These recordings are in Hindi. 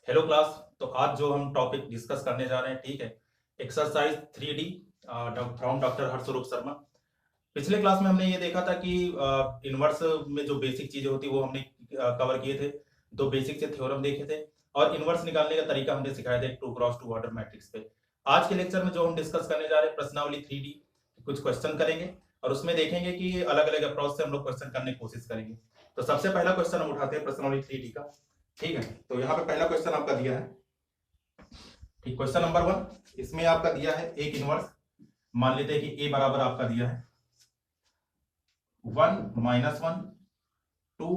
Hello class. तो आज जो हम टॉपिक डिस्कस करने जा रहे हैं, ठीक है, exercise 3D from doctor Harshroop Sharma. पिछले क्लास में हमने ये देखा था कि इनवर्स में जो बेसिक चीजें होती है वो हमने कवर किए थे। दो बेसिक से थ्योरम देखे थे और इनवर्स निकालने का तरीका हमने सिखाया था 2x2 ऑर्डर मैट्रिक्स पे। आज के लेक्चर में जो हम डिस्कस करने जा रहे हैं प्रश्नावली 3D, कुछ क्वेश्चन करेंगे और उसमें देखेंगे कि अलग अलग अप्रोच से हम लोग क्वेश्चन करने की कोशिश करेंगे। तो सबसे पहला क्वेश्चन हम उठाते हैं प्रश्नावली 3D का। ठीक है, तो यहाँ पे पहला क्वेश्चन आपका दिया है, ठीक, क्वेश्चन नंबर 1। इसमें आपका दिया है एक इनवर्स। मान लेते हैं कि ए बराबर आपका दिया है 1 -1 2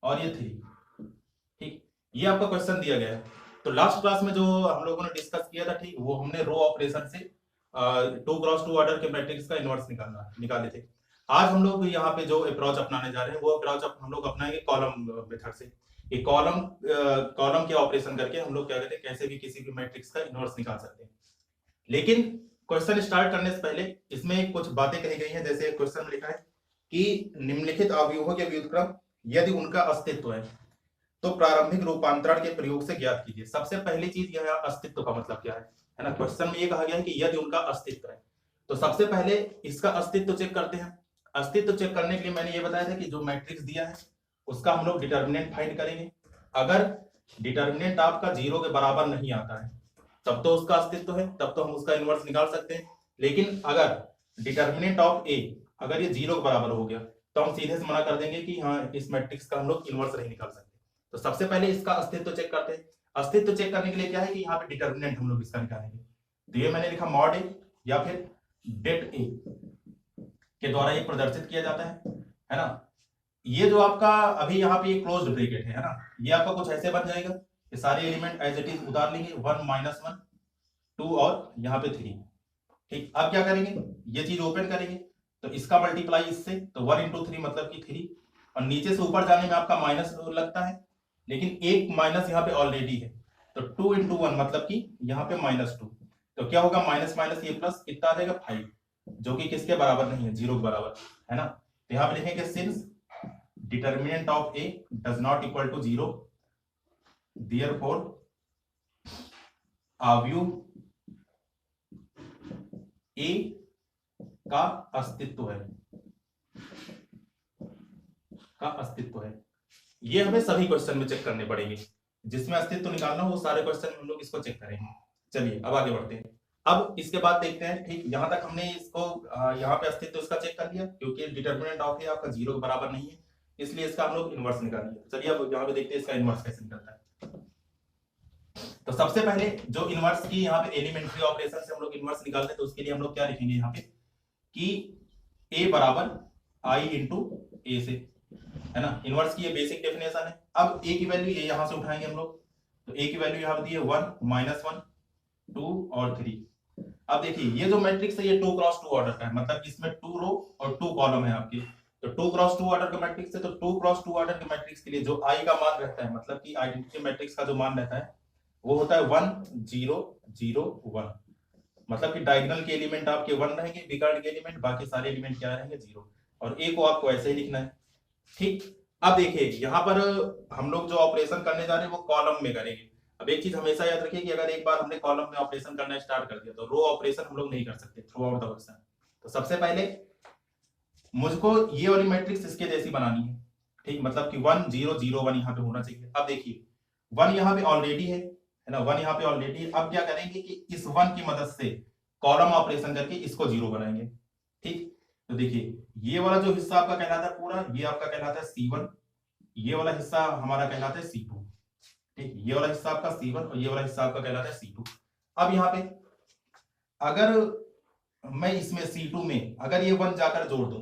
और ये 3। ठीक, ये आपका क्वेश्चन दिया गया है। तो लास्ट क्लास में जो हम लोगों ने डिस्कस किया था, ठीक, वो हमने रो ऑपरेशन से 2x2 ऑर्डर के मैट्रिक्स का इनवर्स निकाले थे। आज हम लोग यहाँ पे जो अप्रोच अपनाने जा रहे हैं वो अप्रोच हम लोग अपनाएंगे कॉलम मेथड से। ये कॉलम के ऑपरेशन करके हम लोग क्या कहते हैं, कैसे भी किसी भी मैट्रिक्स का इनवर्स निकाल सकते हैं। लेकिन क्वेश्चन स्टार्ट करने से पहले इसमें कुछ बातें कही गई हैं। जैसे क्वेश्चन में लिखा है कि निम्नलिखित अवयवों के व्युत्क्रम यदि उनका अस्तित्व है तो प्रारंभिक रूपांतरण के प्रयोग से ज्ञात कीजिए। सबसे पहली चीज यह अस्तित्व का मतलब क्या है ना। क्वेश्चन में ये कहा गया है कि यदि उनका अस्तित्व है, तो सबसे पहले इसका अस्तित्व चेक करते हैं। अस्तित्व चेक करने के लिए मैंने ये बताया था कि जो मैट्रिक्स दिया है उसका हम लोग डिटर्मिनेंट फाइंड करेंगे। अगर डिटर्मिनेंट आपका 0 के बराबर नहीं आता है तब तो उसका अस्तित्व है, तब तो हम उसका इनवर्स निकाल सकते हैं। लेकिन अगर डिटर्मिनेंट ऑफ ए अगर ये 0 के बराबर हो गया तो हम सीधे से मना कर देंगे कि हाँ, इस मैट्रिक्स का हम लोग इनवर्स नहीं निकाल सकते। तो सबसे पहले इसका अस्तित्व चेक करते हैं। अस्तित्व चेक करने के लिए क्या है कि यहाँ पे डिटर्मिनेंट हम लोग इसका निकालेंगे। तो ये मैंने लिखा मॉड ए या फिर डेट ए के द्वारा ये प्रदर्शित किया जाता है ना। ये जो आपका अभी यहाँ पे क्लोज्ड ब्रैकेट है ना, ये आपका कुछ ऐसे बन जाएगा। ये सारे एलिमेंट एज इट इज उतार लेंगे, 1 -1 2 और यहाँ पे 3। ठीक, अब क्या करेंगे, ये चीज ओपन करेंगे तो इसका मल्टीप्लाई इससे, तो 1 × 3 मतलब कि 3। और नीचे से ऊपर जाने में आपका माइनस लगता है, लेकिन एक माइनस यहाँ पे ऑलरेडी है, तो 2 × 1 मतलब कि यहाँ पे -2। तो क्या होगा, माइनस माइनस ये प्लस कितना आ जाएगा 5, जो कि किसके बराबर नहीं है, 0 के बराबर है ना। तो यहाँ पे लिखेंगे since determinant of A does not equal to 0 therefore अवयव ए का अस्तित्व है। ये हमें सभी क्वेश्चन में चेक करने पड़ेंगे। जिसमें अस्तित्व निकालना हो वो सारे क्वेश्चन में हम लोग इसको चेक करेंगे। चलिए अब आगे बढ़ते हैं। अब इसके बाद देखते हैं, ठीक, यहां तक हमने इसको यहाँ पे अस्तित्व इसका चेक कर लिया, क्योंकि डिटर्मिनेंट ऑफ ए आपका 0 के बराबर नहीं है, इसलिए इसका हम लोग इनवर्स निकाल लिया। चलिए अब यहाँ पे देखते हैं इसका इनवर्स कैसे निकलता है। तो सबसे पहले जो इनवर्स की यहाँ पे एलिमेंट्री ऑपरेशन से हम लोग इनवर्स निकालते हैं, तो उसके लिए हम लोग क्या लिखेंगे यहाँ पे कि a बराबर i × a से, है ना। इनवर्स की ये बेसिक डेफिनेशन है। अब a की वैल्यू ये यहां से उठाएंगे हम लोग, तो a की वैल्यू यहाँ पे दी है 1 -1 2 और 3। अब देखिए ये जो मैट्रिक्स है ये 2x2 ऑर्डर का है, मतलब इसमें 2 रो और 2 कॉलम है आपके। तो 2x2 ऑर्डर का मैट्रिक्स है, तो 2x2 ऑर्डर के मैट्रिक्स के लिए जो i का मान रहता है, मतलब कि आइडेंटिटी मैट्रिक्स का जो मान रहता है वो होता है 1 0 0 1। मतलब कि डायगोनल के एलिमेंट आपके 1 रहेंगे, विकर्ण के एलिमेंट बाकी सारे एलिमेंट क्या रहेंगे, 0। और a को आपको ऐसे ही लिखना है। ठीक, अब देखिए यहाँ पर हम लोग जो ऑपरेशन करने जा रहे हैं वो कॉलम में करेंगे। अब एक चीज हमेशा याद रखिए कि अगर एक बार हमने कॉलम में ऑपरेशन करना स्टार्ट कर दिया तो रो ऑपरेशन हम लोग नहीं कर सकते थ्रू आउट द क्वेश्चन। तो सबसे पहले मुझको ये वाली मैट्रिक्स इसके जैसी बनानी है, ठीक, मतलब कि 1 0 0 1 यहाँ पे होना चाहिए। अब देखिए 1 यहाँ पे ऑलरेडी है ना, 1 यहाँ पे ऑलरेडी है। अब क्या करेंगे कि इस 1 की मदद से कॉलम ऑपरेशन करके इसको 0 बनाएंगे। ठीक, तो देखिए ये वाला जो हिस्सा आपका कहलाता है पूरा, ये आपका कहलाता है C1, ये वाला हिस्सा हमारा कहलाता है C2। ठीक, ये वाला हिस्सा आपका C1 और ये वाला हिस्सा आपका कहलाता है C2। अब यहाँ पे अगर मैं इसमें C2 में अगर ये 1 जाकर जोड़ दूं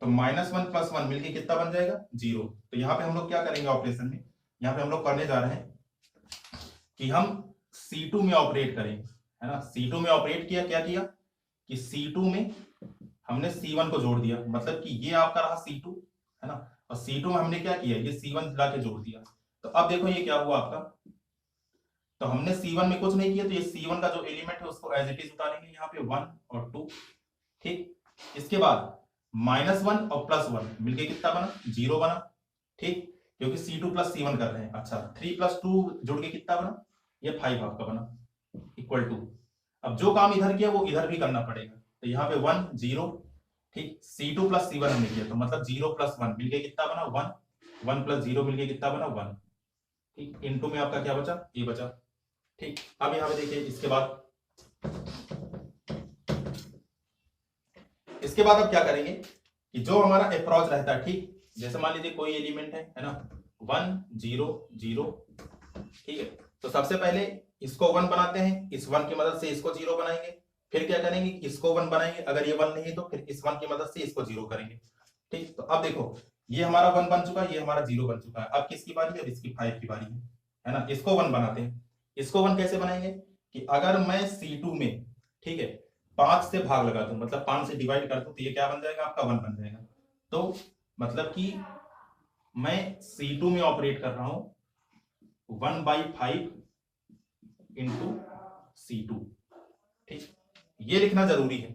तो -1 + 1 मिलके कितना बन जाएगा, 0। तो यहाँ पे हम लोग क्या करेंगे ऑपरेशन में, यहाँ पे हम लोग करने जा रहे हैं कि हम C2 में ऑपरेट करेंगे, है ना। C2 में ऑपरेट किया, क्या किया कि C2 में हमने C1 को जोड़ दिया, मतलब कि ये आपका रहा C2, है ना। और C2 में हमने क्या किया, ये C1 लाके जोड़ दिया। तो अब देखो ये क्या हुआ आपका, तो हमने C1 में कुछ नहीं किया, तो ये C1 का जो एलिमेंट है उसको एज इट इज उतारेंगे यहाँ पे 1 और 2। ठीक, इसके बाद -1 और +1 मिलके कितना बना, 0 बना। ठीक, क्योंकि C2 प्लस C1 कर रहे हैं। अच्छा 3 प्लस 2 जुड़ के कितना बना, ये 5 आपका बना इक्वल टू, अब जो काम इधर किया वो इधर भी करना पड़ेगा, तो यहाँ पे 1 0, ठीक, C2 प्लस C1 हमने किया तो मतलब 0 प्लस 1 मिलके कितना बना 1, 1 प्लस 0 मिलके कितना बना 1, ठीक, इनटू में आपका क्या बचा, ये बचा, ठीक। अब यहाँ पे देखिए इसके बाद अब क्या करेंगे कि जो हमारा अप्रोच रहता है, ठीक, जैसे मान लीजिए कोई एलिमेंट है ना 1 0 0, ठीक है, तो सबसे पहले इसको 1 बनाते हैं, इस 1 की मदद से इसको 0 बनाएंगे, फिर क्या करेंगे इसको 1 बनाएंगे, अगर ये 1 नहीं है तो फिर इस 1 की मदद से इसको 0 करेंगे, ठीक। तो अब देखो ये हमारा 1 बन चुका है, ये हमारा 0 बन चुका है, अब किसकी बारी है, इसकी 5 की बारी है ना। इसको 1 बनाते हैं, इसको 1 कैसे बनाएंगे कि अगर मैं C2 में, ठीक है, 5 से भाग लगा दूं, मतलब 5 से डिवाइड कर दूं, तो ये क्या बन जाएगा आपका 1 बन जाएगा। तो मतलब कि मैं C2 में ऑपरेट कर रहा हूं 1/5 इंटू C2, ठीक, ये लिखना जरूरी है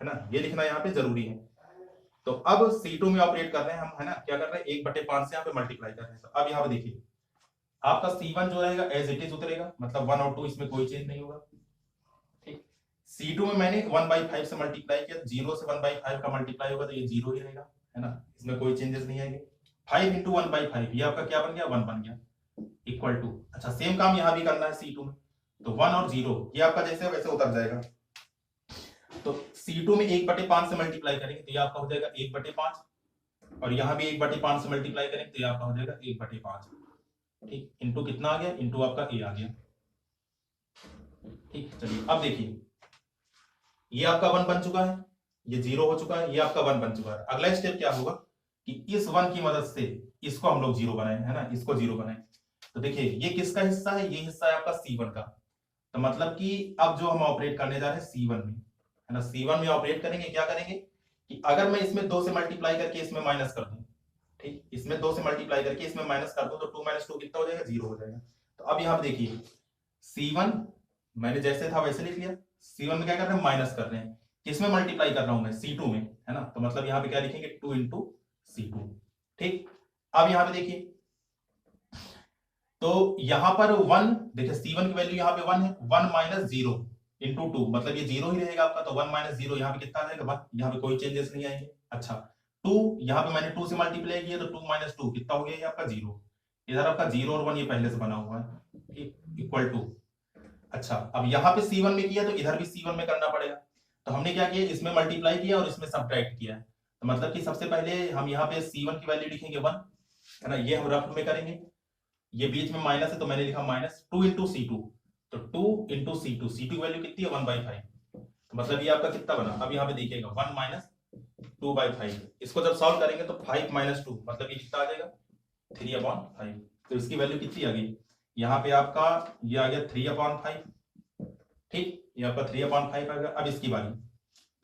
ना, ये लिखना यहाँ पे जरूरी है। तो अब C2 में ऑपरेट कर रहे हैं हम, है ना, क्या कर रहे हैं 1/5 से यहाँ पे मल्टीप्लाई कर रहे हैं। तो अब यहाँ पे देखिए आपका C1 जो रहेगा एज इट इज उतरेगा, मतलब 1 और 2 इसमें कोई चेंज नहीं होगा, ठीक। C2 में मैंने 1/5 से मल्टीप्लाई किया, 0 से 1/5 का मल्टीप्लाई होगा तो ये 0 ही रहेगा, है ना, इसमें कोई चेंजेस नहीं आएंगे। 5 इंटू 1/5 ये आपका क्या बन गया 1 बन गया इक्वल टू, अच्छा सेम काम यहाँ भी करना है C2 में, तो 1 और 0 ये आपका जैसे वैसे उतर जाएगा। तो C2 में 1/5 से मल्टीप्लाई करेंगे तो ये आपका हो जाएगा 1/5, और यहाँ भी 1/5 से मल्टीप्लाई करेंगे तो ये आपका हो जाएगा 1/5, ठीक, इंटू कितना आ गया, इंटू आपका a आ गया, ठीक। चलिए अब देखिए ये आपका 1 बन चुका है, ये 0 हो चुका है, ये आपका 1 बन चुका है। अगला स्टेप क्या होगा कि इस 1 की मदद से इसको हम लोग 0 बनाए, है ना, इसको 0 बनाए। तो देखिए ये किसका हिस्सा है, ये हिस्सा है आपका C1 का, तो मतलब कि अब जो हम ऑपरेट करने जा रहे हैं C1 में, है ना, C1 में ऑपरेट करेंगे, क्या करेंगे कि अगर मैं इसमें 2 से मल्टीप्लाई करके इसमें माइनस कर दूं, ठीक, इसमें 2 से मल्टीप्लाई करके इसमें माइनस कर दूं तो 2 - 2 कितना हो जाएगा 0 हो जाएगा। तो अब यहाँ पे देखिए C1 मैंने जैसे था वैसे लिख लिया, C1 में क्या कर रहे हैं माइनस कर रहे हैं, किसमें मल्टीप्लाई कर रहा हूं मैं C2 में, है ना, तो मतलब यहाँ पे क्या लिखेंगे 2 इंटू C2, ठीक। अब यहाँ पे देखिए तो यहाँ पर 1 देखिए C1 की वैल्यू यहाँ पे 1 है, 1 - 0 इंटू 2 मतलब ये 0 ही रहेगा आपका, तो 1 - 0 यहाँ पे कितना आ जाएगा 1, यहाँ पे कोई चेंजेस नहीं आएंगे। अच्छा 2 यहाँ पे मैंने 2 से मल्टीप्लाई किया तो 2 - 2 कितना हो गया ये आपका 0, इधर आपका 0 और 1 ये पहले से बना हुआ है इक्वल टू। अच्छा अब यहाँ पे C1 में किया तो इधर भी C1 में करना पड़ेगा, तो हमने क्या किया इसमें मल्टीप्लाई किया और इसमें सब्ट्रैक्ट किया, तो मतलब कि सबसे पहले हम यहाँ पे C1 की वैल्यू लिखेंगे 1, है ना, ये हम रफ में करेंगे, ये बीच में माइनस है तो मैंने लिखा -2 इंटू C2, तो 2 इंटू C2, C2 की वैल्यू कितनी है 1/5, तो मतलब ये आपका कितना बना, अब यहाँ पे देखिएगा 1 - 2/5, इसको जब सॉल्व करेंगे तो 5 - 2 मतलब ये कितना आ जाएगा 3/5, तो इसकी वैल्यू कितनी आ गई, यहाँ पे आपका ये आ गया 3/5, ठीक, ये आपका 3/5 आ गया। अब इसकी बारी,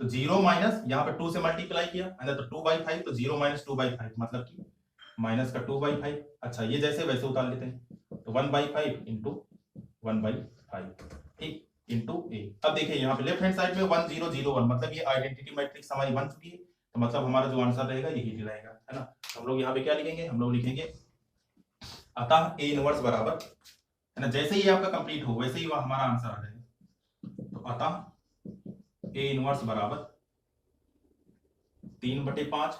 तो 0 माइनस यहाँ पे 2 से मल्टीप्लाई किया है ना, तो 2/5, तो 0 - 2/5 मतलब कि माइनस का 2/5। अच्छा ये जैसे वैसे उतार लेते हैं, तो 1/5 इंटू 1/5, ठीक, इंटू a। अब देखिए यहाँ पे लेफ्ट हैंड साइड में 1 0 0 1 मतलब ये आइडेंटिटी मैट्रिक्स हमारी बन चुकी है, तो मतलब हमारा जो आंसर रहेगा यही रहेगा, है ना। हम लोग यहाँ पे क्या लिखेंगे, हम लोग लिखेंगे अतः a इनवर्स बराबर, है ना, जैसे ही आपका कंप्लीट हो वैसे ही हमारा आंसर आ जाएगा, तो अतः a इनवर्स बराबर 3/5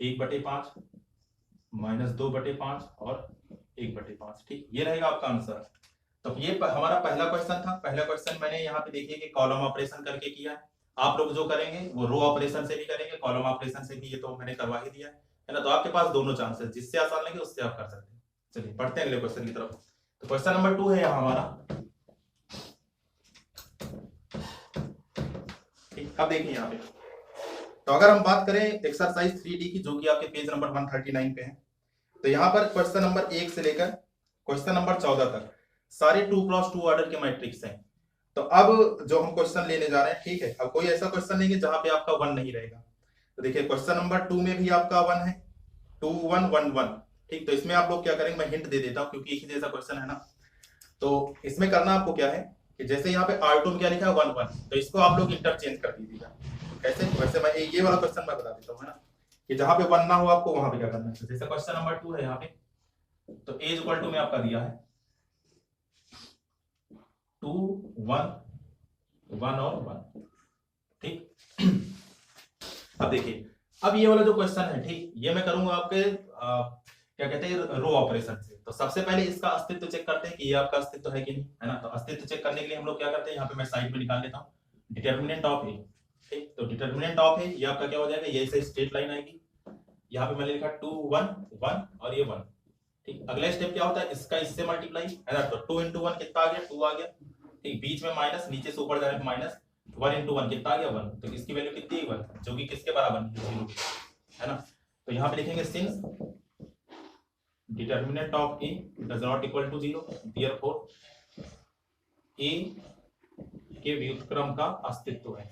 1/5 -2/5 और 1/5, ठीक, ये रहेगा आपका आंसर। तो ये हमारा पहला क्वेश्चन था। पहला क्वेश्चन मैंने यहाँ पे देखिए कि कॉलम ऑपरेशन करके किया है, आप लोग जो करेंगे वो रो ऑपरेशन से भी करेंगे, कॉलम ऑपरेशन से भी, ये तो मैंने करवा ही दिया है ना। तो आपके पास दोनों चांसेस, जिससे आसान लगे उससे आप कर सकते हैं। चलिए पढ़ते हैं अगले क्वेश्चन की तरफ। तो क्वेश्चन नंबर 2 है यहाँ हमारा, ठीक। अब देखिए यहाँ पे, तो अगर हम बात करें एक्सरसाइज 3D की, जो कि आपके पेज नंबर 139 पे है, तो यहाँ पर क्वेश्चन नंबर 1 से लेकर क्वेश्चन नंबर 14 तक सारे 2x2 ऑर्डर के मैट्रिक्स हैं। तो अब जो हम क्वेश्चन लेने जा रहे हैं, ठीक है, अब कोई ऐसा क्वेश्चन नहीं है जहां पे आपका 1 नहीं रहेगा। तो देखिए क्वेश्चन नंबर 2 में भी आपका 1 है, 2 1 1 1, ठीक। तो इसमें आप लोग क्या करेंगे, मैं हिंट दे देता हूँ क्योंकि एक ही जैसा क्वेश्चन है ना। तो इसमें करना आपको क्या है कि जैसे यहाँ पे R2 में क्या लिखा है 1 1, तो इसको आप लोग इंटरचेंज कर दीजिएगा। कैसे, वैसे मैं ये वाला क्वेश्चन मैं बता देता हूँ, है ना, कि जहां पे 1 ना हो आपको वहां पे क्या करना है। जैसे क्वेश्चन नंबर 2 है यहाँ पे, तो ए इक्वल टू में आपका दिया है 2 1 1 और 1, ठीक। अब देखिए, अब ये वाला जो क्वेश्चन है, ठीक, ये मैं करूंगा आपके क्या कहते हैं रो ऑपरेशन से। तो सबसे पहले इसका अस्तित्व चेक करते हैं कि ये आपका अस्तित्व है कि नहीं, है ना। तो अस्तित्व चेक करने के लिए हम लोग क्या करते हैं, यहाँ पे मैं साइड में निकाल लेता हूँ डिटर्मिनेंट ऑफ ए, ठीक। तो डिटर्मिनेंट ऑफ ए ये आपका क्या हो जाएगा, ये ऐसे स्ट्रेट लाइन आएगी, यहाँ पे मैंने लिखा 2 1 1 और ये 1, ठीक। अगला स्टेप क्या होता है, इसका इससे मल्टीप्लाई, है ना। तो 2 into 1 कितना आ गया, 2 आ गया, ठीक। बीच में माइनस, नीचे से ऊपर जाए माइनस, 1 into 1 कितना आ गया, 1। तो इसकी वैल्यू कितनी है, 1, जो कि किसके बराबर है, 0, है ना। तो यहाँ पे लिखेंगे since determinant of A does not equal to 0, therefore A के व्युत्क्रम का अस्तित्व है।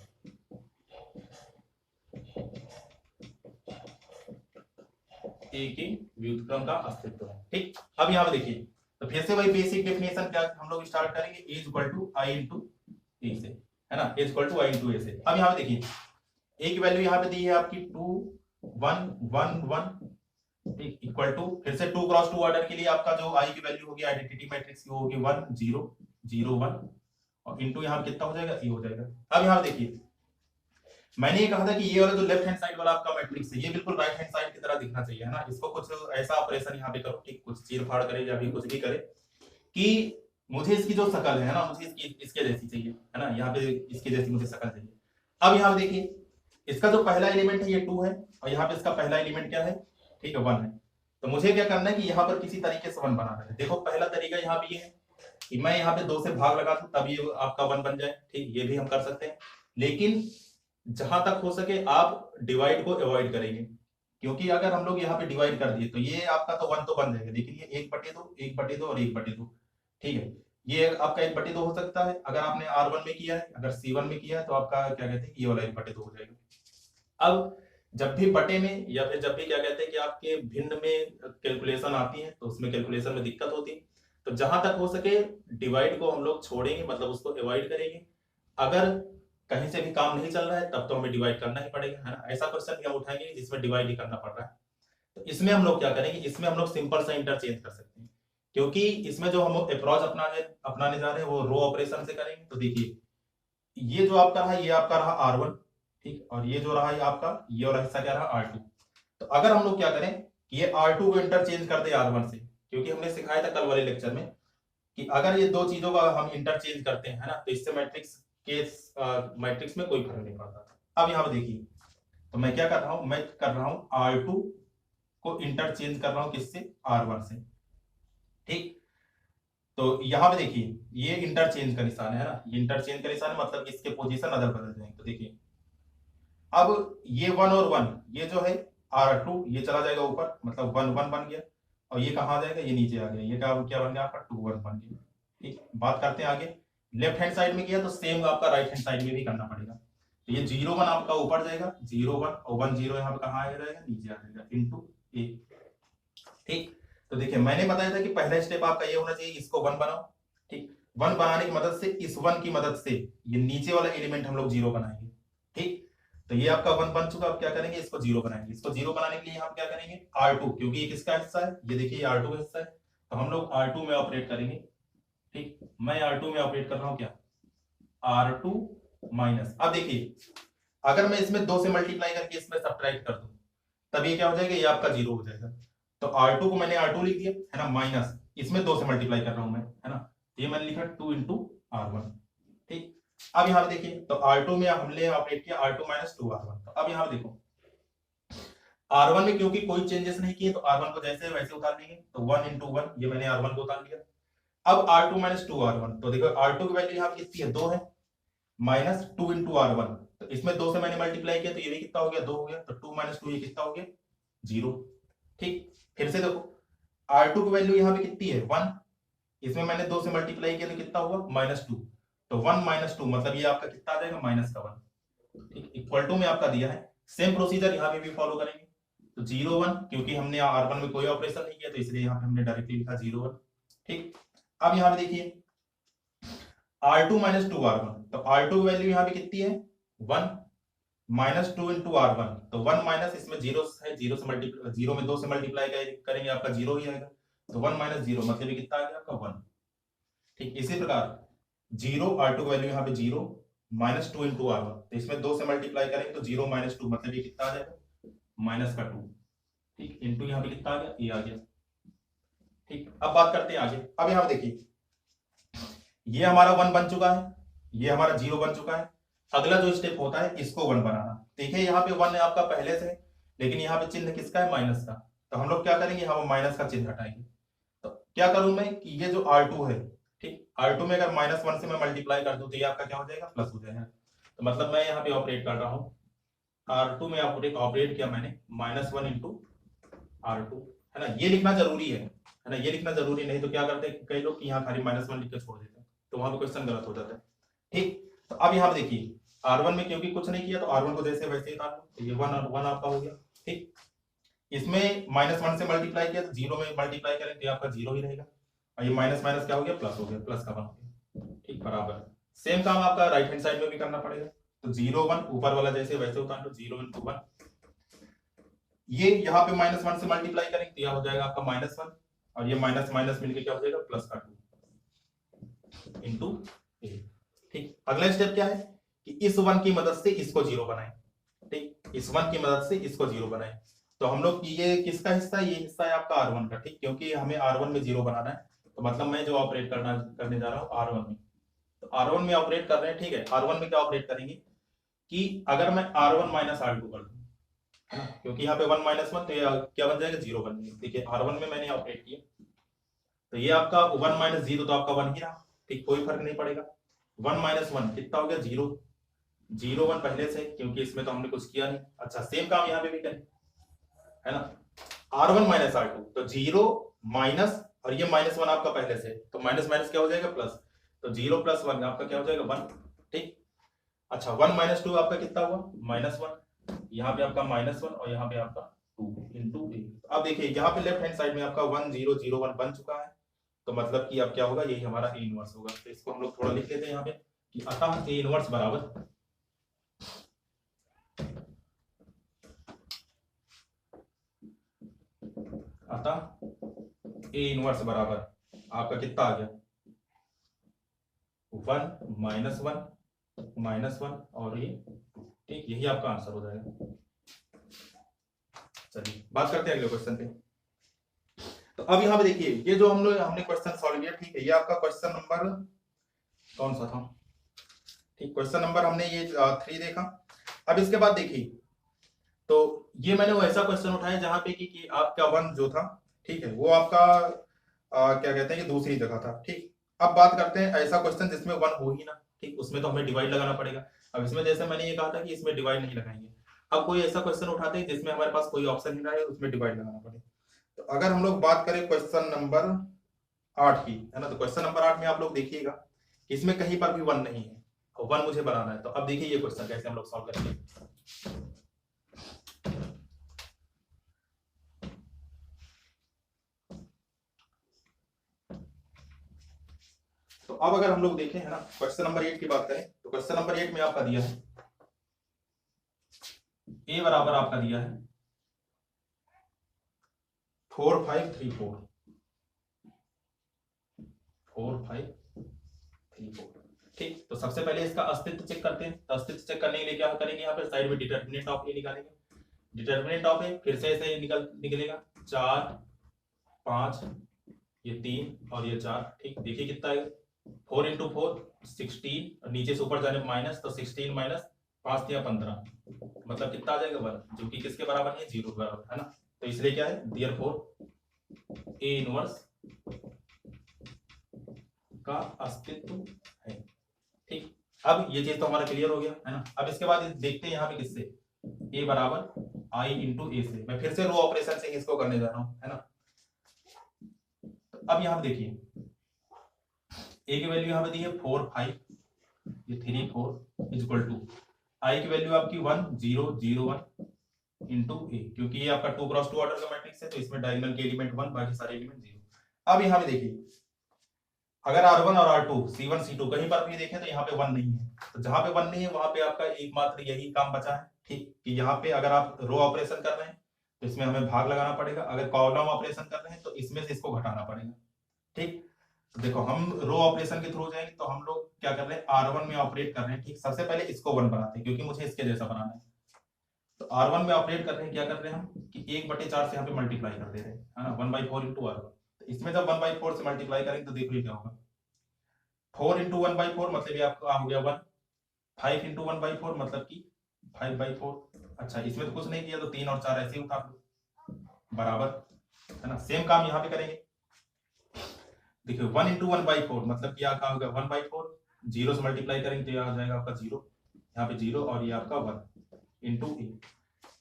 ए के व्युत्क्रम का अस्तित्व है, ठीक। अब यहाँ पे देखिए, तो फिर से वही बेसिक डेफिनेशन क्या हम लोग स्टार्ट करेंगे, ए इक्वल टू आई इंटू ए से, है ना। ए इक्वल टू आई इंटू ए से। अब यहाँ पे देखिए, ए की वैल्यू यहाँ पे दी है आपकी 2 1 1 1, ठीक, इक्वल टू फिर से 2 क्रॉस 2 ऑर्डर के लिए आपका जो आई की वैल्यू होगी आइडेंटिटी मैट्रिक्स की होगी 1 0 0 1 और इनटू यहाँ कितना हो जाएगा, ए हो जाएगा। अब यहाँ देखिए, मैंने ये कहा था कि ये वाला जो लेफ्ट हैंड साइड वाला आपका मैट्रिक्स है, ये बिल्कुल राइट हैंड साइड की तरह दिखना चाहिए, है ना। इसको कुछ ऐसा ऑपरेशन यहाँ पे करो, ठीक, कुछ चीर फाड़ करे या भी कुछ भी करे कि मुझे इसकी जो शक्ल है ना, मुझे इसके जैसी चाहिए, है ना। यहाँ पे इसके जैसी मुझे शक्ल चाहिए। अब यहाँ पे देखिए, इसका जो पहला एलिमेंट है ये 2 है और यहाँ पे इसका पहला एलिमेंट क्या है, ठीक है, 1 है। तो मुझे क्या करना है कि यहाँ पर किसी तरीके से 1 बनाना है। देखो पहला तरीका यहाँ पे ये है कि मैं यहाँ पे 2 से भाग लगा दूं तब ये आपका 1 बन जाए, ठीक, ये भी हम कर सकते हैं। लेकिन जहां तक हो सके आप डिवाइड को अवॉइड करेंगे, क्योंकि अगर हम लोग यहाँ पे डिवाइड कर दिए तो ये आपका तो 1 तो बन जाएगा, लेकिन ये 1/2 1/2 और 1/2, ठीक है। ये आपका 1/2 हो सकता है अगर आपने R1 में किया है, अगर C1 में किया है तो आपका क्या कहते हैं ये वाला 1/2 हो जाएगा। अब जब भी बटे में या फिर जब भी क्या कहते हैं कि आपके भिन्न में कैलकुलेशन आती है तो उसमें कैलकुलेशन में दिक्कत होती है, तो जहां तक हो सके डिवाइड को हम लोग छोड़ेंगे, मतलब उसको अवॉइड करेंगे। अगर कहीं से भी काम नहीं चल रहा है तब तो हमें डिवाइड करना ही पड़ेगा, है ना। ऐसा क्वेश्चन भी हम उठाएंगे जिसमें डिवाइड ही करना पड़ रहा है, तो इसमें हम लोग क्या करेंगे, इसमें हम लोग सिंपल सा इंटरचेंज कर सकते हैं, क्योंकि इसमें जो हम अप्रोच अपनाने जा रहे हैं वो रो ऑपरेशन से करेंगे। तो देखिए, ये जो आपका रहा ये आपका रहा R1, ठीक, और ये जो रहा ये आपका ये वाला हिस्सा क्या रहा R2। तो अगर हम लोग क्या करें कि ये R2 को इंटरचेंज कर दे R1 से, क्योंकि हमने सिखाया था कल वाले लेक्चर में कि अगर ये दो चीजों का हम इंटरचेंज करते हैं, है ना, तो इससे मैट्रिक्स में कोई फर्क नहीं पड़ता। अब यहाँ पे देखिए, तो मैं क्या कर रहा हूं, मैं कर रहा हूं R2 को इंटरचेंज कर रहा हूं किससे, R1 से, ठीक। तो यहाँ पे देखिए ये इंटरचेंज का निशान है ना, ये इंटरचेंज का निशान मतलब इसके पोजीशन अदल बदल जाएंगे। तो देखिए अब ये 1 और 1 ये जो है R2 ये चला जाएगा ऊपर, मतलब 1 1 बन गया, और ये कहाँ आ जाएगा, ये नीचे आ गया, ये क्या बन गया आपका 2 1 बन गया, ठीक। बात करते हैं आगे, लेफ्ट हैंड साइड में किया तो सेम आपका राइट हैंड साइड में भी करना पड़ेगा। तो ये 0 1 आपका ऊपर जाएगा, 0 1 और 1 0 यहाँ पे कहाँ आ जाएगा, नीचे आ जाएगा, इनटू ए, ठीक। तो देखिए मैंने बताया था कि पहला स्टेप आपका ये होना चाहिए, इसको 1 बनाओ, ठीक। 1 बनाने की मदद से, इस 1 की मदद से ये नीचे वाला एलिमेंट हम लोग 0 बनाएंगे, ठीक। तो ये आपका 1 बन चुका, अब क्या करेंगे, इसको 0 बनाएंगे। इसको 0 बनाने के लिए हम क्या करेंगे, R2, क्योंकि ये किसका हिस्सा है, ये देखिए R2 का हिस्सा है, तो हम लोग R2 में ऑपरेट करेंगे, ठीक। मैं R2 में ऑपरेट कर रहा हूं क्या, R2 माइनस। अब देखिए अगर मैं इसमें 2 से मल्टीप्लाई करके इसमें सब्ट्रैक्ट कर दूं तब ये क्या हो जाएगा, ये आपका 0 हो जाएगा। तो R2 को मैंने R2 लिख दिया, है ना, माइनस इसमें 2 से मल्टीप्लाई कर रहा हूं मैं, है ना, तो ये मैंने लिखा 2 into R1, ठीक। अब यहाँ पे देखिए, तो R2 में हमने ऑपरेट किया R2 माइनस 2R1। तो अब यहाँ पे देखो R1 में क्योंकि कोई चेंजेस नहीं किए तो R1 को जैसे वैसे उतार लेंगे, तो 1 into 1 ये मैंने R1 को उतार लिया। अब R2 माइनस 2R1, तो देखो R2 की वैल्यू यहाँ पे कितनी है, 2 है, माइनस 2 into R1, तो इसमें 2 से मैंने मल्टीप्लाई किया तो ये भी कितना हो गया, 2 हो गया, तो 2 माइनस 2 ये कितना हो गया, 0, ठीक। फिर से देखो R2 की वैल्यू यहाँ पे कितनी है, 1, इसमें मैंने 2 से मल्टीप्लाई किया तो कितना हुआ, -2, तो 1 - 2 मतलब ये आपका कितना आ जाएगा, -1, ठीक। इक्वल टू में आपका दिया है, सेम प्रोसीजर यहाँ पे भी फॉलो करेंगे। तो 0 1 क्योंकि हमने R1 में कोई ऑपरेशन नहीं किया तो इसलिए यहाँ पे हमने डायरेक्टली लिखा 0 1, ठीक। अब यहाँ पे देखिए R2 - 2R1, तो R2 की वैल्यू यहाँ पे कितनी है, 1, -2 इंटू R1, तो 1 माइनस इसमें जीरो है, जीरो में 2 से मल्टीप्लाई करेंगे आपका जीरो ही आएगा, तो 1 माइनस जीरो मतलब ये कितना आ गया आपका 1। ठीक, इसी प्रकार जीरो R2 की वैल्यू यहाँ पे जीरो, -2 इंटू R1, तो इसमें 2 से मल्टीप्लाई करेंगे तो जीरो माइनस 2 मतलब ये कितना आ जाएगा माइनस का 2। ठीक, इंटू यहाँ पे कितना आ गया, ये आ गया। ठीक, अब बात करते हैं आगे। अब यहाँ देखिए ये हमारा 1 बन चुका है, ये हमारा 0 बन चुका है। अगला जो स्टेप होता है इसको 1 बनाना। देखिए यहाँ पे 1 है आपका पहले से, लेकिन यहाँ पे चिन्ह किसका है, माइनस का। तो हम लोग क्या करेंगे, हम माइनस का चिन्ह हटाएंगे। तो क्या करूं मैं कि ये जो R2 है, ठीक, R2 में अगर -1 से मैं मल्टीप्लाई कर दूं तो ये आपका क्या हो जाएगा, प्लस हो जाएगा। तो मतलब मैं यहाँ पे ऑपरेट कर रहा हूँ, R2 में ऑपरेट किया मैंने -1 इंटू R2, है ना। ये लिखना जरूरी है ना, ये लिखना जरूरी नहीं तो क्या करते हैं कई लोग कि यहाँ खाली -1 लिख के छोड़ देते हैं, तो वहां पे क्वेश्चन गलत हो जाता है। ठीक, तो अब यहाँ पे देखिए R1 में क्योंकि कुछ नहीं किया तो R1 को जैसे वैसे ही उतार लो, तो ये 1 आपका हो गया। ठीक, इसमें -1 से मल्टीप्लाई किया तो 0 में मल्टीप्लाई करें तो आपका 0 ही रहेगा, और ये माइनस माइनस क्या हो गया, प्लस हो गया, प्लस का 1 हो गया। ठीक, बराबर सेम काम आपका राइट हैंड साइड में भी करना पड़ेगा। तो 0 1 ऊपर वाला जैसे वैसे उतार लो, 0 इंटू 1, ये यहाँ पे -1 से मल्टीप्लाई करेंगे तो यह हो जाएगा आपका -1, और ये माइनस माइनस मिलके क्या हो जाएगा, प्लस का 2 इंटू ए। ठीक, अगला स्टेप क्या है कि इस 1 की मदद से इसको 0 बनाएं। ठीक, इस 1 की मदद से इसको 0 बनाएं। तो हम लोग ये किसका हिस्सा है, ये हिस्सा है आपका R1 का। ठीक, क्योंकि हमें R1 में 0 बनाना है, तो मतलब मैं जो ऑपरेट करने जा रहा हूँ R1 में, तो R1 में ऑपरेट कर रहे हैं। ठीक है, R1 में क्या ऑपरेट करेंगे कि अगर मैं R1 माइनस R2 कर दूं, क्योंकि यहाँ पे 1 माइनस 1 तो ये क्या बन जाएगा, 0 बन जाएगा। देखिए R1 में मैंने ऑपरेट किया तो ये आपका 1 माइनस 0 तो आपका 1 ही रहा। ठीक, कोई फर्क नहीं पड़ेगा। 1 माइनस 1 कितना हो गया, 0, 0 1 पहले से, क्योंकि इसमें तो हमने कुछ किया नहीं। अच्छा, सेम काम यहाँ पे भी करें, है ना। R1 माइनस R2 तो 0 माइनस, और ये -1 आपका पहले से, तो माइनस माइनस क्या हो जाएगा, प्लस, तो 0 प्लस 1 आपका क्या हो जाएगा, 1। ठीक, अच्छा 1 माइनस 2 आपका कितना हुआ, -1, यहाँ पे आपका -1 और यहाँ पे आपका 2 इंटू ए। अब देखिए यहाँ पे लेफ्ट हैंड साइड में आपका 1 0 0 1 बन चुका है, तो मतलब कि अब क्या होगा, यही हमारा ए इनवर्स होगा। तो इसको हम लोग थोड़ा लिख लेते हैं यहाँ पे कि अतः ए इनवर्स बराबर आपका कितना आ गया, 1 -1 और ये 2। ठीक, यही आपका आंसर हो जाएगा। चलिए बात करते हैं अगले क्वेश्चन पे। तो अब यहाँ पे देखिए ये जो हमने क्वेश्चन सॉल्व किया, ठीक है, ये आपका क्वेश्चन नंबर कौन सा था, ठीक, क्वेश्चन नंबर हमने ये 3 देखा। अब इसके बाद देखिए, तो ये मैंने वो ऐसा क्वेश्चन उठाया जहां पे कि आपका 1 जो था, ठीक है, वो आपका क्या कहते हैं कि दूसरी जगह था। ठीक, अब बात करते हैं ऐसा क्वेश्चन जिसमें 1 हो ही ना। ठीक, उसमें तो हमें डिवाइड लगाना पड़ेगा। अब इसमें जैसे मैंने ये कहा था कि इसमें डिवाइड नहीं लगाएंगे। अब कोई ऐसा क्वेश्चन उठाते हैं जिसमें हमारे पास कोई ऑप्शन ही ना है, उसमें डिवाइड लगाना पड़े। तो अगर हम लोग बात करें क्वेश्चन नंबर 8 की, है ना, तो क्वेश्चन नंबर 8 में आप लोग देखिएगा कि इसमें कहीं पर भी 1 नहीं है और 1 मुझे बनाना है। तो अब देखिए ये क्वेश्चन कैसे हम लोग सॉल्व करेंगे। तो अब अगर हम लोग देखें, है ना, क्वेश्चन नंबर 8 की बात करें, तो क्वेश्चन नंबर 8 में आपका दिया है ए बराबर आपका दिया है 4 5 3 4, 4 5 3 4। ठीक, तो सबसे पहले इसका अस्तित्व चेक करते हैं। तो अस्तित्व चेक करने के लिए क्या करेंगे, यहाँ पे साइड में डिटरमिनेंट ऑफ ए निकालेंगे। डिटरमिनेंट ऑफ ए फिर से ऐसे निकलेगा 4 5, ये 3 और ये 4। ठीक, देखिए कितना है, 4 इंटू 4 16, और नीचे से ऊपर जाने माइनस, तो 16 माइनस 5 दिया 15, मतलब कितना आ जाएगा 1, जो कि किसके बराबर है, 0 के बराबर, है ना। तो इसलिए क्या है, देयरफॉर ए इनवर्स का अस्तित्व है। ठीक, अब ये चीज तो हमारा क्लियर हो गया, है ना। अब इसके बाद देखते हैं यहाँ पे किससे, ए बराबर आई इंटू ए से। मैं फिर से रो ऑपरेशन से इसको करने जा रहा हूँ, है ना। अब यहाँ पे देखिए ए की वैल्यू यहाँ पे दी है 4 5, ये 3 4 इज इक्वल टू आई की वैल्यू आपकी 1 0 0 1 इंटू ए, क्योंकि ये आपका 2 क्रॉस 2 ऑर्डर का मैट्रिक्स है, तो इसमें डायगोनल के एलिमेंट 1, बाकी सारे एलिमेंट 0। अब यहाँ पे देखिए अगर R1 और R2 C1 C2 कहीं पर भी देखें तो यहाँ पे 1 नहीं है, तो जहां पे 1 नहीं है वहां पे आपका एकमात्र यही काम बचा है ठीक, कि यहाँ पे अगर आप रो ऑपरेशन कर रहे हैं तो इसमें हमें भाग लगाना पड़ेगा, अगर कॉलम ऑपरेशन कर रहे हैं तो इसमें से इसको घटाना पड़ेगा। ठीक, तो देखो हम रो ऑपरेशन के थ्रू जाएंगे तो हम लोग क्या कर रहे हैं, R1 में ऑपरेट कर रहे हैं। ठीक, सबसे पहले इसको 1 बनाते हैं क्योंकि मुझे इसके जैसा बनाना है। तो R1 में ऑपरेट कर रहे हैं, क्या कर रहे हैं हम कि 1/4 से यहाँ पे मल्टीप्लाई कर दे रहे हैं, है ना, 1/4 इंटू R1। तो इसमें जब 1/4 से मल्टीप्लाई करेंगे तो देखो ये क्या होगा, 4 इंटू 1/4 मतलब ये आपका हो गया 1, 5 इंटू 1/4 मतलब कि 5/4। अच्छा, इसमें तो कुछ नहीं किया तो 3 और 4 ऐसे ही उतार लो, बराबर, है ना। सेम काम यहाँ पे करेंगे, देखिए 1 इंटू 1/4 मतलब कि क्या होगा 1/4, 0 से मल्टीप्लाई करेंगे तो यहाँ आ जाएगा आपका 0, यहाँ पे 0 और ये आपका 1 इंटू ए।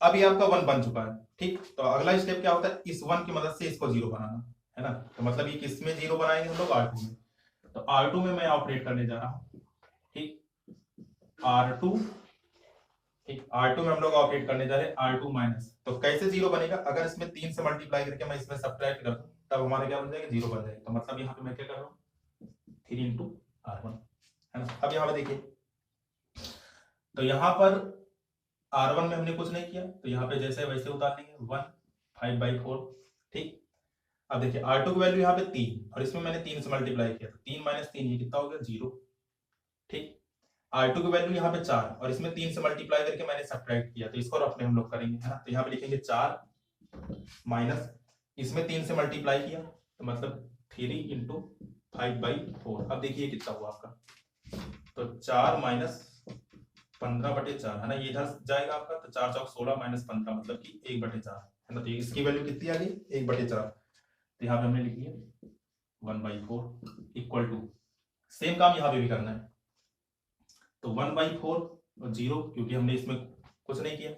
अब ये आपका 1 बन चुका है। ठीक, तो अगला स्टेप क्या होता है, इस 1 की मदद से इसको 0 बनाना, है ना। तो मतलब ये किस में 0 बनाएंगे हम लोग, R2 में। तो R2 में मैं ऑपरेट करने जा रहा हूँ। ठीक, R2, ठीक, R2 में हम लोग ऑपरेट करने जा रहे हैं, R2 माइनस। तो कैसे 0 बनेगा, अगर इसमें 3 से मल्टीप्लाई करके मैं इसमें सब्ट्रैक्ट कर दूं तब हमारे क्या बन जाएगा, 0 बन जाएगा। तो मतलब यहाँ पे मैं क्या कर रहा हूँ, 3 इंटू R1, है ना। अब यहाँ पे देखिए, तो यहाँ पर R1 में हमने कुछ नहीं किया तो यहाँ पे जैसे वैसे उतार लेंगे 1, 5/4। ठीक, अब देखिए R2 की वैल्यू यहाँ पे 3 और इसमें मैंने 3 से मल्टीप्लाई किया तो 3 माइनस 3 ये कितना हो गया, 0। ठीक, R2 की वैल्यू यहाँ पे 4 और इसमें 3 से मल्टीप्लाई करके मैंने सब्ट्रैक्ट किया तो इसको रफ में हम लोग करेंगे, है ना। तो यहाँ पे लिखेंगे 4 माइनस, इसमें 3 से मल्टीप्लाई किया तो मतलब 3 इंटू 5/4। अब देखिए कितना हुआ आपका, तो 4 माइनस 15/4, है ना, ये इधर जाएगा आपका, तो 4 चौक 16 माइनस 15 मतलब कि 1/4, है ना। तो इसकी वैल्यू कितनी आ गई, 1/4। तो यहाँ पे हमने लिख लिया 1/4 इक्वल टू, सेम काम यहाँ पे भी करना है, तो 1/4 और 0 क्योंकि हमने इसमें कुछ नहीं किया।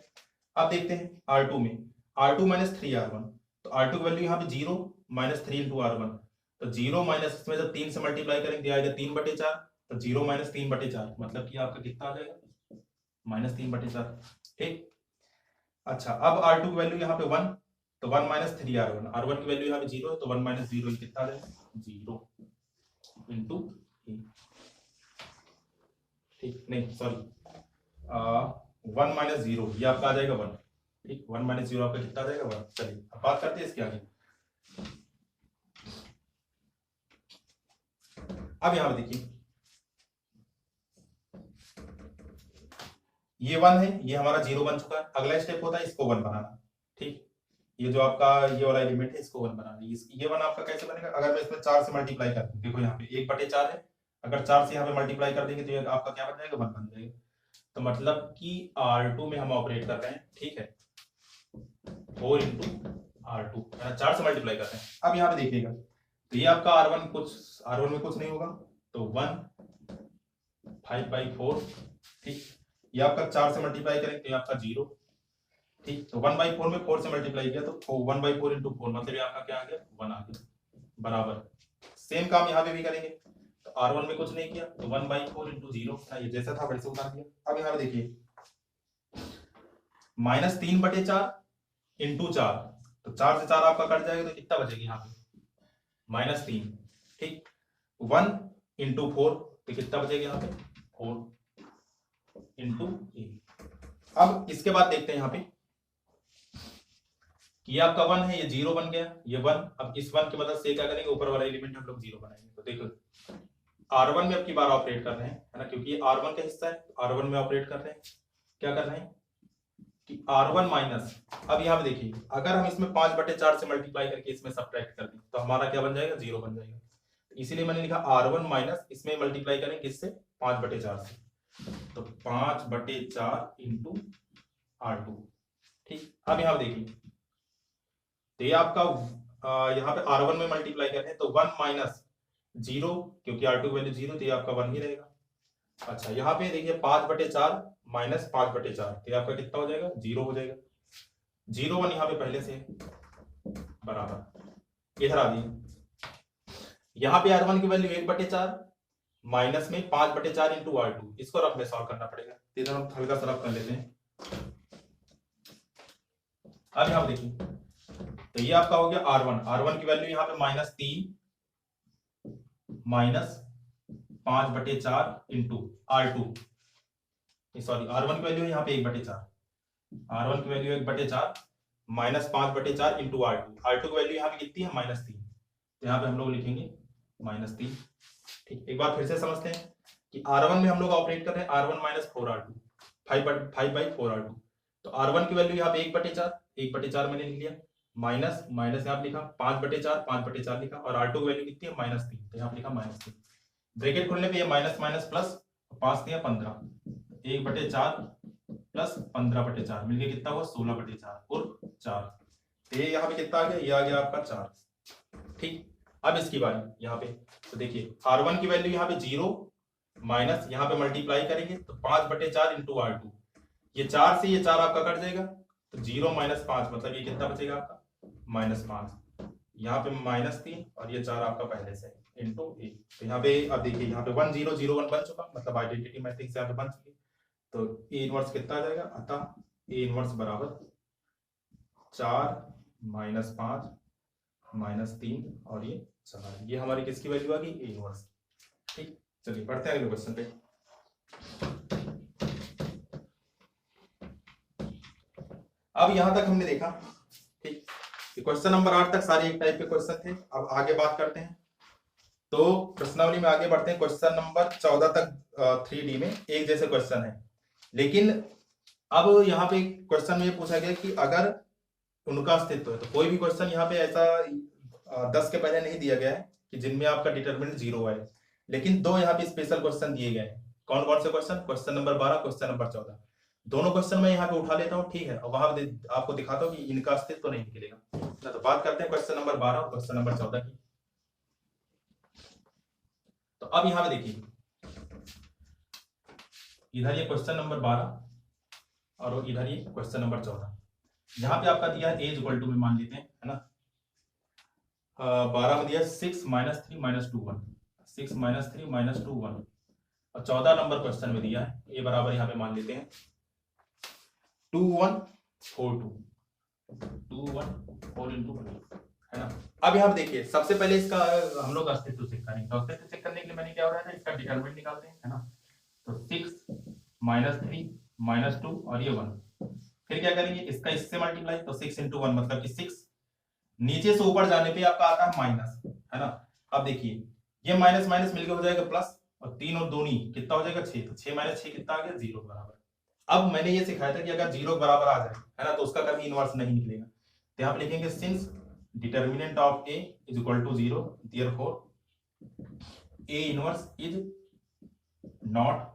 अब देखते हैं R2 में, R2 माइनस 3R1, तो R2 की वैल्यू यहाँ पे 0 माइनस 3 इंटू R1, तो 0 माइनस इसमें जब 3 से मल्टीप्लाई करेंगे आएगा 3/4, तो 0 माइनस 3/4 मतलब कि आपका कितना आ जाएगा, माइनस 3/4। ठीक, अच्छा, अब R2 की वैल्यू यहाँ पे 1, तो 1 माइनस 3R1, R1 की वैल्यू यहाँ पे 0 है तो 1 माइनस 0 कितना आ जाएगा, 0 इंटू, ठीक, नहीं सॉरी, 1 माइनस 0 ये आपका आ जाएगा 1। ठीक, 1 माइनस 0 आपका कितना आ जाएगा, 1। चलिए अब बात करते हैं इसके आगे। अब यहाँ पे देखिए ये 1 है, ये हमारा 0 बन चुका है। अगला स्टेप होता है इसको 1 बनाना। ठीक, ये जो आपका ये वाला एलिमेंट है इसको 1 बनाना। ये 1 आपका कैसे बनेगा, अगर मैं इसमें 4 से मल्टीप्लाई कर दूं, देखो यहाँ पे 1/4 है, अगर 4 से यहाँ पे मल्टीप्लाई कर देंगे तो ये आपका क्या बन जाएगा, 1 बन जाएगा। तो मतलब कि R2 में हम ऑपरेट कर रहे हैं, ठीक है, 4 इंटू R2, 4 से मल्टीप्लाई करते हैं। अब यहाँ पे देखिएगा तो ये आपका R1 में कुछ नहीं होगा, तो 1 5/4। ठीक, ये आपका 4 से मल्टीप्लाई करेंगे तो ये आपका 0। ठीक, तो 1/4 में 4 से मल्टीप्लाई किया तो 1/4 इंटू 4 मतलब ये आपका क्या आ गया, 1 आ गया, बराबर। सेम काम यहाँ पे भी करेंगे, तो R1 में कुछ नहीं किया तो 1/4 इंटू 0, ये जैसा था वैसे उतार दिया। अब यहाँ पे देखिए माइनस 3/4 इंटू 4, तो 4 से 4 आपका कट जाएगा तो कितना बचेगा यहाँ पे, -3। ठीक, 1 इंटू 4 तो कितना बचेगा यहाँ पे, 4 इंटू 8। अब इसके बाद देखते हैं यहाँ पे कि ये आपका 1 है, ये 0 बन गया, ये 1। अब इस 1 की मदद से क्या करेंगे, ऊपर वाला एलिमेंट हम लोग 0 बनाएंगे। तो देखो R1 में अब की बार ऑपरेट कर रहे हैं, है ना, क्योंकि ये R1 का हिस्सा है, R1 में ऑपरेट कर रहे हैं। क्या कर रहे हैं कि R1 माइनस, अब यहाँ पे देखिए अगर हम इसमें 5/4 से मल्टीप्लाई करके इसमें सब्ट्रैक्ट कर दें तो हमारा क्या बन जाएगा, 0 बन जाएगा। इसीलिए मैंने लिखा R1 माइनस, इसमें मल्टीप्लाई करेंगे किससे, 5/4 से, तो 5/4 इंटू R2। ठीक, अब यहाँ पे देखिए तो ये आपका यहाँ पे R1 में मल्टीप्लाई कर रहे हैं तो 1 माइनस 0 क्योंकि R2 की वैल्यू 0 तो ये आपका 1 ही रहेगा। अच्छा, यहाँ पे देखिए 5/4 माइनस 5/4 तो ये आपका कितना हो जाएगा, 0 हो जाएगा। 0 1 यहाँ पे पहले से बराबर, इधर आ दिए, यहाँ पे R1 की वैल्यू 1/4 माइनस में 5/4 इंटू R2, इसको रफ में सॉल्व करना पड़ेगा। इधर हम हल्का सा रफ कर लेते हैं। अब यहाँ पे देखिए तो ये आपका हो गया R1 की वैल्यू यहाँ पे -3 minus 5/4 into R2, sorry R1 की वैल्यू यहाँ पे 1/4, R1 की वैल्यू 1/4 माइनस 5/4 इंटू R2 की वैल्यू यहाँ पे कितनी है -3, तो यहाँ पे हम लोग लिखेंगे -3। ठीक, एक बार फिर से समझते हैं कि R1 में हम लोग ऑपरेट कर रहे हैं R1 माइनस 4R2 5/4R2, तो R1 की वैल्यू यहाँ पे 1/4 मैंने लिख लिया, माइनस माइनस यहाँ पे लिखा 5/4 लिखा, और R2 की वैल्यू कितनी है -3, तो यहाँ पे लिखा -3। ब्रैकेट खोलने पे ये माइनस माइनस प्लस 5 दिया 15, 1/4 प्लस 15/4 मिलके कितना हुआ 16/4 और 4, तो ये यहाँ पे कितना आ गया, ये आ गया आपका 4। ठीक, अब इसकी बारी यहाँ पे, तो देखिए R1 की वैल्यू यहाँ पे 0 माइनस यहाँ पे मल्टीप्लाई करेंगे तो 5/4 इंटू R2, ये 4 से ये 4 आपका कट जाएगा, तो 0 माइनस 5 मतलब ये कितना बचेगा आपका -5, यहाँ पे -3 और ये 4 आपका पहले से इंटू ए, तो यहाँ पे अब देखिए यहाँ पे 1 0 0 1 बन चुका, मतलब आइडेंटिटी मैट्रिक्स यहाँ पे बन चुकी, तो ए इनवर्स कितना आ जाएगा, अतः ए इनवर्स बराबर 4 -5 -3 और ये 4, ये हमारी किसकी वैल्यू आ गई, ए इनवर्स। ठीक, चलिए पढ़ते हैं अगले क्वेश्चन पे। अब यहां तक हमने देखा, ठीक, क्वेश्चन नंबर 8 तक सारे एक टाइप के क्वेश्चन थे। अब आगे बात करते हैं, तो प्रश्नावली में आगे बढ़ते हैं। क्वेश्चन नंबर 14 तक 3D में एक जैसे क्वेश्चन है, लेकिन अब यहाँ पे क्वेश्चन में पूछा गया कि अगर उनका अस्तित्व है, तो कोई भी क्वेश्चन यहाँ पे ऐसा 10 के पहले नहीं दिया गया है कि जिनमें आपका डिटरमिनेंट 0 है, लेकिन दो यहाँ पे स्पेशल क्वेश्चन दिए गए हैं। कौन कौन से question, question number 12, question number 14, दोनों क्वेश्चन मैं यहाँ पे उठा लेता हूँ, ठीक है, और वहां आपको दिखाता हूँ कि इनका अस्तित्व नहीं निकलेगा। तो बात करते हैं क्वेश्चन नंबर 12 और क्वेश्चन नंबर 14 की। तो अब यहाँ पे देखिए, इधर ये क्वेश्चन नंबर 12 और इधर ये क्वेश्चन नंबर 14, यहाँ पे आपका दिया है a = में मान लेते हैं, है ना, 12 में दिया 6 - 3 - 2 1, 6 - 3 - 2 1, और 14 नंबर क्वेश्चन में दिया है a बराबर यहाँ पे मान लेते हैं 2 1 4 2, 2 1 4 into 2, है ना। अब यहाँ पे देखिए, सबसे पहले इसका हम लोग अस्तित्व चेक करेंगे, तो अस्तित्व चेक करने के लिए मैंने क्या हो रहा है, इसका डिटरमिनेंट निकालते हैं, है ना। तो 6 -3 - 2 और ये 1, फिर क्या करेंगे, इसका इससे मल्टीप्लाई, तो 6 into 1 मतलब कि 6, नीचे से ऊपर जाने पे आपका आता है माइनस, है ना। अब देखिए ये माइनस माइनस मिलकर हो जाएगा प्लस, और 3 और 2 कितना हो जाएगा 6, तो 6 - 6 कितना आ गया 0 बराबर। अब मैंने ये सिखाया था कि अगर 0 बराबर आ जाए, है ना, तो उसका कभी इनवर्स नहीं निकलेगा। तो यहाँ पे लिखेंगे since determinant of a = 0, therefore a inverse is not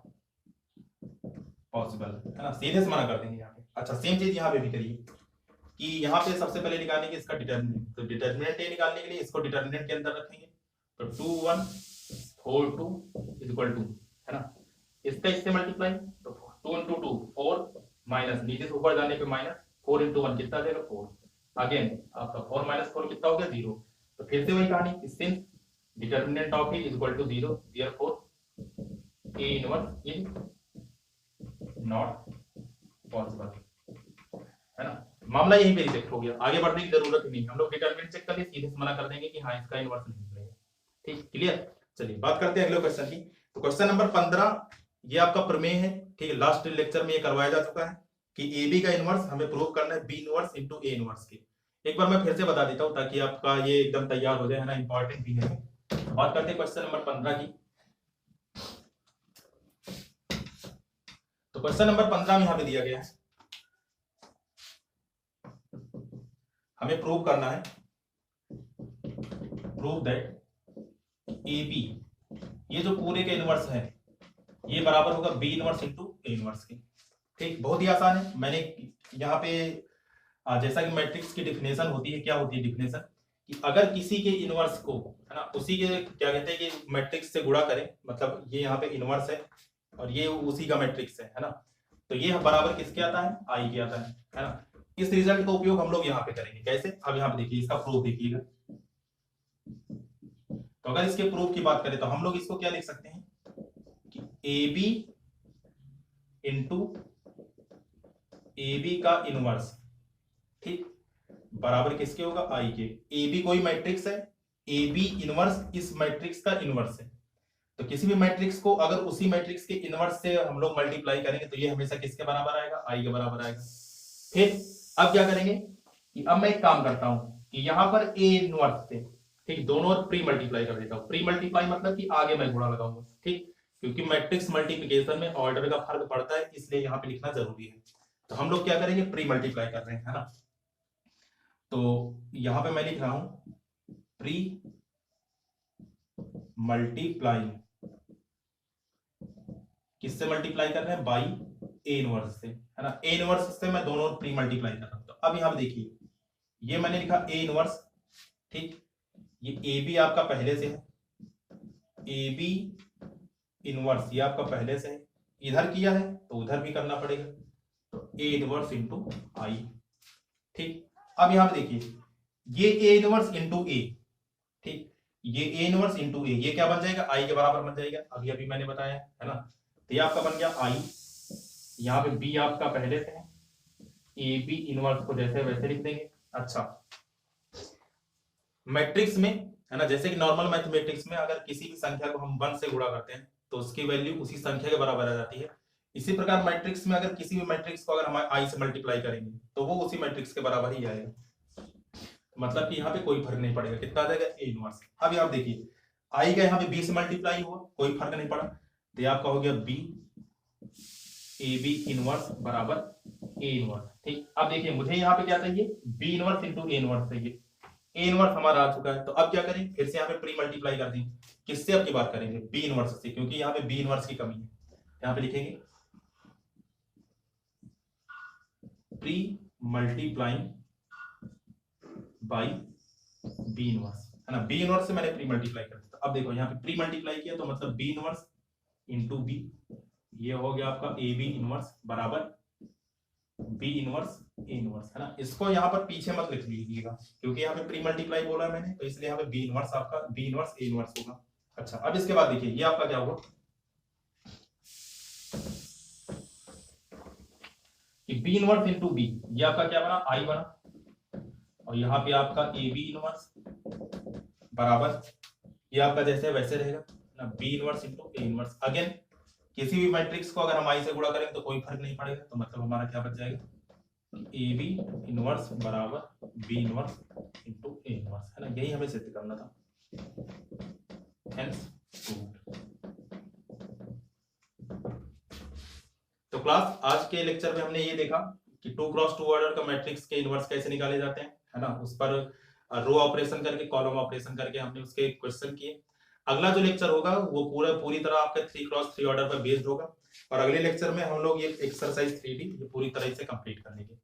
possible, है ना, सीधे से मना कर देंगे यहाँ पे। अच्छा, सेम चीज यहाँ पे भी करिए कि यहाँ पे सबसे पहले निकालेंगे इसका डिटरमिनेंट, तो डिटरमिनेंट a निकालने के लिए इसको डिटरमिनेंट के अंदर रखेंगे, तो 2 1 4 2 = 2, है ना, इसका इससे मल्टीप्लाई, तो 2 into 2 4 माइनस नीचे से ऊपर जाने पे माइनस, 4 into 1 कितना देगा 4, अगेन आपका 4 - 4 कितना हो गया 0, तो फिर से वही कहानी, since determinant of a = 0, therefore a inverse is not possible, है ना। मामला यहीं पे रिजेक्ट हो गया, आगे बढ़ने की जरूरत ही नहीं, हम लोग डिटरमिनेंट चेक करके सीधे मना कर देंगे कि हाँ इसका इनवर्स नहीं निकलेगा। ठीक, क्लियर। चलिए बात करते हैं अगले क्वेश्चन की। तो क्वेश्चन नंबर 15 ये आपका प्रमेय है, ठीक है, लास्ट लेक्चर में ये करवाया जा चुका है कि ए बी का इनवर्स हमें प्रूव करना है B inverse into A inverse के। एक बार मैं फिर से बता देता हूं ताकि आपका ये एकदम तैयार हो जाए, है ना, इंपॉर्टेंट भी है। बात करते हैं क्वेश्चन नंबर 15 की। तो क्वेश्चन नंबर 15 में यहाँ पे दिया गया है, हमें प्रूव करना है, प्रूव दैट ए बी, ये जो पूरे के इनवर्स है, ये बराबर होगा B inverse into A inverse के। ठीक, बहुत ही आसान है। मैंने यहाँ पे जैसा कि मैट्रिक्स की डिफिनेशन होती है, क्या होती है डिफिनेशन, कि अगर किसी के इनवर्स को, है ना, उसी के क्या कहते हैं कि मैट्रिक्स से गुणा करें, मतलब ये यहाँ पे इनवर्स है और ये उसी का मैट्रिक्स है ना, तो ये बराबर किसके आता है, आई के आता है ना। इस रिजल्ट का उपयोग हम लोग यहाँ पे करेंगे, कैसे, अब यहाँ पे देखिए, इसका प्रूफ देखिएगा। तो अगर इसके प्रूफ की बात करें तो हम लोग इसको क्या लिख सकते हैं कि A B into A B का इनवर्स, ठीक, बराबर किसके होगा, आई के। ए बी कोई मैट्रिक्स है, ए बी इनवर्स इस मैट्रिक्स का इनवर्स है, तो किसी भी मैट्रिक्स को अगर उसी मैट्रिक्स के इनवर्स से हम लोग मल्टीप्लाई करेंगे तो ये हमेशा किसके बराबर आएगा, आई के बराबर आएगा। फिर अब क्या करेंगे कि अब मैं एक काम करता हूं कि यहां पर ए इनवर्स से ठीक दोनों और प्री मल्टीप्लाई कर देता हूं। प्री मल्टीप्लाई मतलब कि आगे मैं गुणा लगाऊंगा, ठीक, क्योंकि मैट्रिक्स मल्टीप्लिकेशन में ऑर्डर का फर्क पड़ता है, इसलिए यहां पे लिखना जरूरी है। तो हम लोग क्या करेंगे, प्री मल्टीप्लाई कर रहे हैं, है ना। तो यहां पे मैं लिख रहा हूं प्री मल्टीप्लाई, किससे मल्टीप्लाई कर रहे हैं, बाई ए इनवर्स से, है ना। ए इनवर्स से मैं दोनों प्री मल्टीप्लाई कर रहा हूं। तो अब यहां पे देखिए, ये मैंने लिखा ए इनवर्स, ठीक, ये ए बी आपका पहले से है, ए बी इनवर्स ये आपका पहले से है, इधर किया है तो उधर भी करना पड़ेगा, तो ए इनवर्स इंटू आई, ठीक। अब यहां पे देखिए, ये ए इनवर्स इंटू ए, ठीक, ये ए इनवर्स इंटू ए, ये क्या बन जाएगा, आई के बराबर बन जाएगा, अभी अभी मैंने बताया है ना। तो ये आपका बन गया आई, यहाँ पे बी आपका पहले से है, ए बी इनवर्स को जैसे वैसे लिख देंगे। अच्छा, मैट्रिक्स में, है ना, जैसे कि नॉर्मल मैथमेटिक्स में अगर किसी भी संख्या को हम 1 से गुणा करते हैं तो उसकी वैल्यू उसी संख्या के बराबर आ जाती है। इसी प्रकार मैट्रिक्स में अगर किसी भी मैट्रिक्स को अगर हम आई से मल्टीप्लाई करेंगे तो वो उसी मैट्रिक्स के बराबर ही आएगा, मतलब कि यहाँ पे कोई फर्क नहीं पड़ेगा, कितना आ जाएगा, ए इनवर्स। अब आप देखिए, आई का यहाँ पे बी से मल्टीप्लाई हुआ, कोई फर्क नहीं पड़ा, तो ये आपका हो गया बी ए बी इनवर्स बराबर ए इनवर्स, ठीक। अब देखिए, मुझे यहाँ पे क्या चाहिए, B inverse into A inverse चाहिए, ए इनवर्स हमारा आ चुका है। तो अब क्या करें, फिर से यहाँ पे प्री मल्टीप्लाई कर दी, किससे अब की बात करेंगे, बी इनवर्स से, क्योंकि यहाँ पे बी इनवर्स की कमी है। यहाँ पे लिखेंगे pre multiplying by B inverse, है ना। बी इनवर्स से मैंने प्री मल्टीप्लाई कर दिया। अब देखो यहाँ पे प्री मल्टीप्लाई किया तो मतलब बी इनवर्स इंटू बी, ये हो गया आपका ए बी इनवर्स बराबर बी इनवर्स ए इनवर्स, है ना। इसको यहाँ पर पीछे मत लिख लीजिएगा, क्योंकि यहाँ पे प्री मल्टीप्लाई बोला है मैंने, तो इसलिए यहाँ पे बी इनवर्स आपका बी इनवर्स ए इनवर्स होगा। अच्छा, अब इसके बाद देखिए, ये आपका क्या होगा कि बी इनवर्स इंटू बी, ये आपका क्या बना, आई बना, और यहाँ पे आपका ए बी इनवर्स बराबर, ये आपका जैसे वैसे रहेगा ना, B inverse into A inverse. Again, किसी भी मैट्रिक्स को अगर हम आई से गुणा करेंगे तो कोई फर्क नहीं पड़ेगा, तो मतलब हमारा क्या बच जाएगा, ए बी इनवर्स बराबर B inverse into A inverse, है ना। यही हमें सिद्ध करना था। Hence, तो क्लास, आज के लेक्चर में हमने ये देखा कि 2x2 ऑर्डर का मैट्रिक्स के इनवर्स कैसे निकाले जाते हैं, है ना। उस पर रो ऑपरेशन करके, कॉलम ऑपरेशन करके हमने उसके क्वेश्चन किए। अगला जो लेक्चर होगा वो पूरी तरह आपका 3x3 ऑर्डर पर बेस्ड होगा, और अगले लेक्चर में हम लोग ये एक्सरसाइज 3D पूरी तरह से कंप्लीट कर लेंगे।